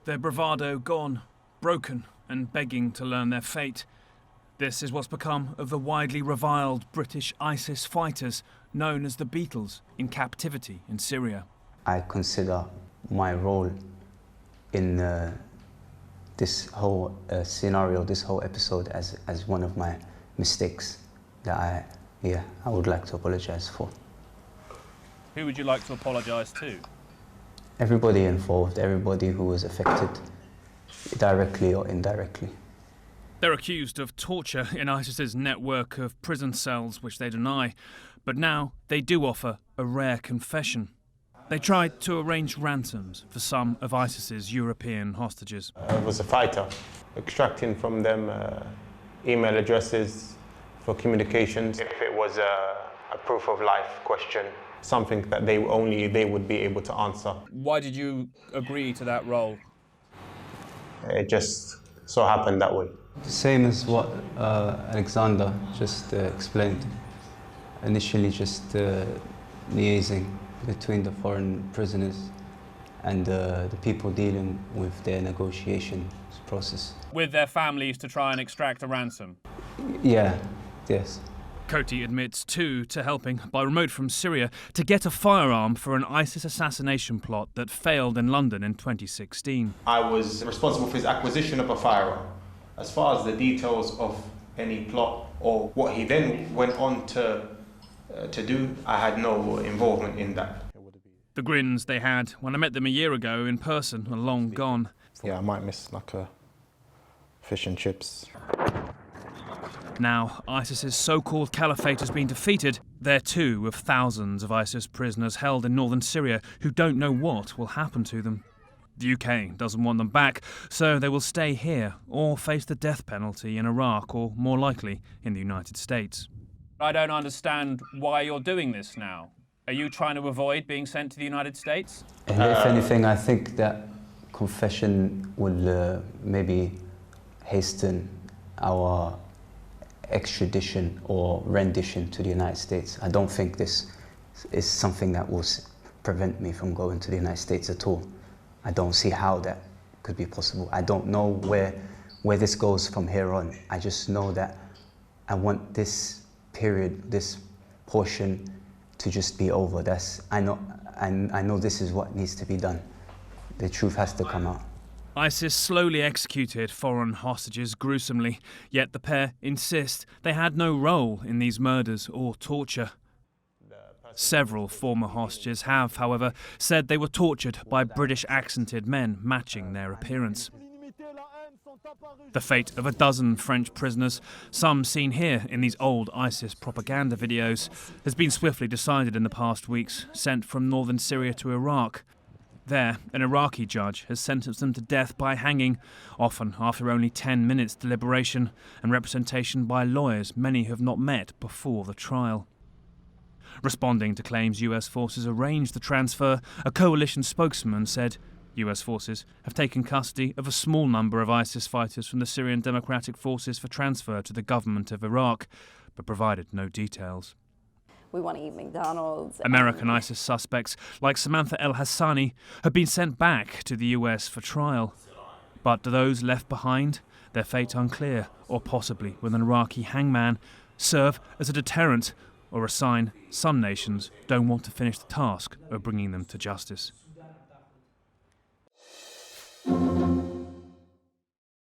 their bravado gone, broken and begging to learn their fate. This is what's become of the widely reviled British ISIS fighters known as the Beatles in captivity in Syria. I consider my role in this whole scenario, this whole episode as one of my mistakes that I would like to apologise for. Who would you like to apologise to? Everybody involved, everybody who was affected, directly or indirectly. They're accused of torture in ISIS's network of prison cells, which they deny. But now they do offer a rare confession. They tried to arrange ransoms for some of ISIS's European hostages. I was a fighter, extracting from them email addresses for communications. If it was a proof of life question, something that only they would be able to answer. Why did you agree to that role? It just so happened that way. Same as what Alexander just explained. Initially just liaising between the foreign prisoners and the people dealing with their negotiation process. With their families to try and extract a ransom? Yeah, yes. Koti admits too to helping, by remote from Syria, to get a firearm for an ISIS assassination plot that failed in London in 2016. I was responsible for his acquisition of a firearm. As far as the details of any plot or what he then went on to do, I had no involvement in that. The grins they had when I met them a year ago in person are long gone. Yeah, I might miss like a fish and chips. Now ISIS's so-called caliphate has been defeated. They're two of thousands of ISIS prisoners held in northern Syria who don't know what will happen to them. The UK doesn't want them back, so they will stay here or face the death penalty in Iraq or, more likely, in the United States. I don't understand why you're doing this now. Are you trying to avoid being sent to the United States? And if anything, I think that confession will maybe hasten our extradition or rendition to the United States. I don't think this is something that will prevent me from going to the United States at all. I don't see how that could be possible. I don't know where this goes from here on. I just know that I want this period, this portion, to just be over. I know this is what needs to be done. The truth has to come out. ISIS slowly executed foreign hostages gruesomely, yet the pair insist they had no role in these murders or torture. Several former hostages have, however, said they were tortured by British-accented men matching their appearance. The fate of a dozen French prisoners, some seen here in these old ISIS propaganda videos, has been swiftly decided in the past weeks, sent from northern Syria to Iraq. There, an Iraqi judge has sentenced them to death by hanging, often after only 10 minutes deliberation and representation by lawyers many have not met before the trial. Responding to claims US forces arranged the transfer, a coalition spokesman said US forces have taken custody of a small number of ISIS fighters from the Syrian Democratic Forces for transfer to the government of Iraq, but provided no details. We want to eat McDonald's. American ISIS suspects, like Samantha El-Hassani, have been sent back to the US for trial. But do those left behind, their fate unclear, or possibly with an Iraqi hangman, serve as a deterrent or a sign some nations don't want to finish the task of bringing them to justice?